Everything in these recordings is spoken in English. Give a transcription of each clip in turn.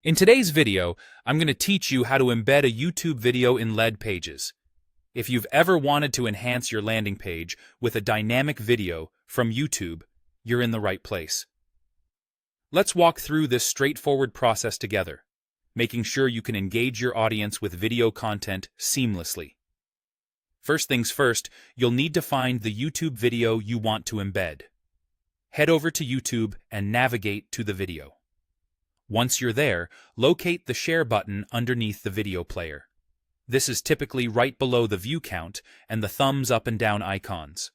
In today's video, I'm going to teach you how to embed a YouTube video in Leadpages. If you've ever wanted to enhance your landing page with a dynamic video from YouTube, you're in the right place. Let's walk through this straightforward process together, making sure you can engage your audience with video content seamlessly. First things first, you'll need to find the YouTube video you want to embed. Head over to YouTube and navigate to the video. Once you're there, locate the Share button underneath the video player. This is typically right below the view count and the thumbs up and down icons.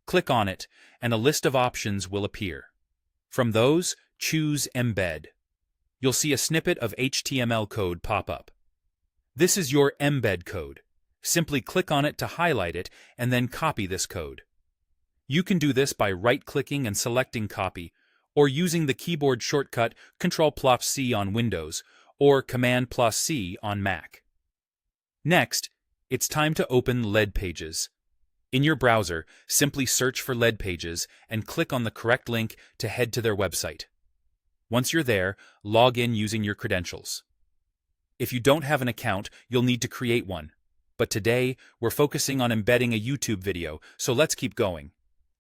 Click on it, and a list of options will appear. From those, choose Embed. You'll see a snippet of HTML code pop up. This is your embed code. Simply click on it to highlight it and then copy this code. You can do this by right-clicking and selecting Copy, or using the keyboard shortcut Ctrl+C on Windows or Command+C on Mac. Next, it's time to open Leadpages. In your browser, simply search for Leadpages and click on the correct link to head to their website. Once you're there, log in using your credentials. If you don't have an account, you'll need to create one. But today, we're focusing on embedding a YouTube video, so let's keep going.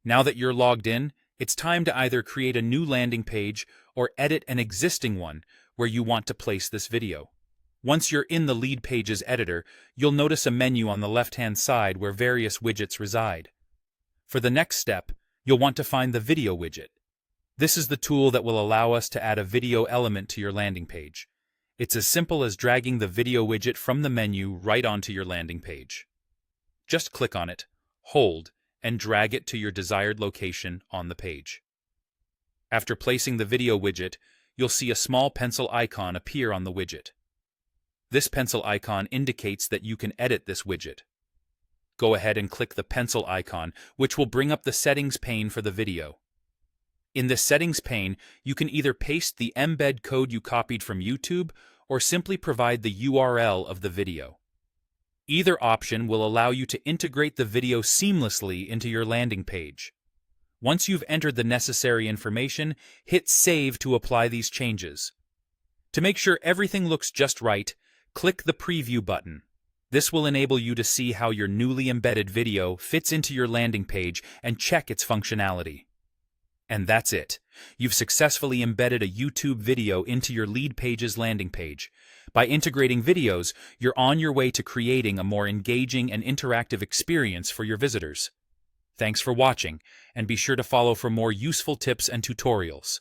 Now that you're logged in, it's time to either create a new landing page or edit an existing one where you want to place this video. Once you're in the Leadpages editor, you'll notice a menu on the left-hand side where various widgets reside. For the next step, you'll want to find the video widget. This is the tool that will allow us to add a video element to your landing page. It's as simple as dragging the video widget from the menu right onto your landing page. Just click on it, hold, and drag it to your desired location on the page. After placing the video widget, you'll see a small pencil icon appear on the widget. This pencil icon indicates that you can edit this widget. Go ahead and click the pencil icon, which will bring up the settings pane for the video. In this settings pane, you can either paste the embed code you copied from YouTube or simply provide the URL of the video. Either option will allow you to integrate the video seamlessly into your landing page. Once you've entered the necessary information, hit Save to apply these changes. To make sure everything looks just right, click the Preview button. This will enable you to see how your newly embedded video fits into your landing page and check its functionality. And that's it. You've successfully embedded a YouTube video into your Leadpages landing page. By integrating videos, you're on your way to creating a more engaging and interactive experience for your visitors. Thanks for watching, and be sure to follow for more useful tips and tutorials.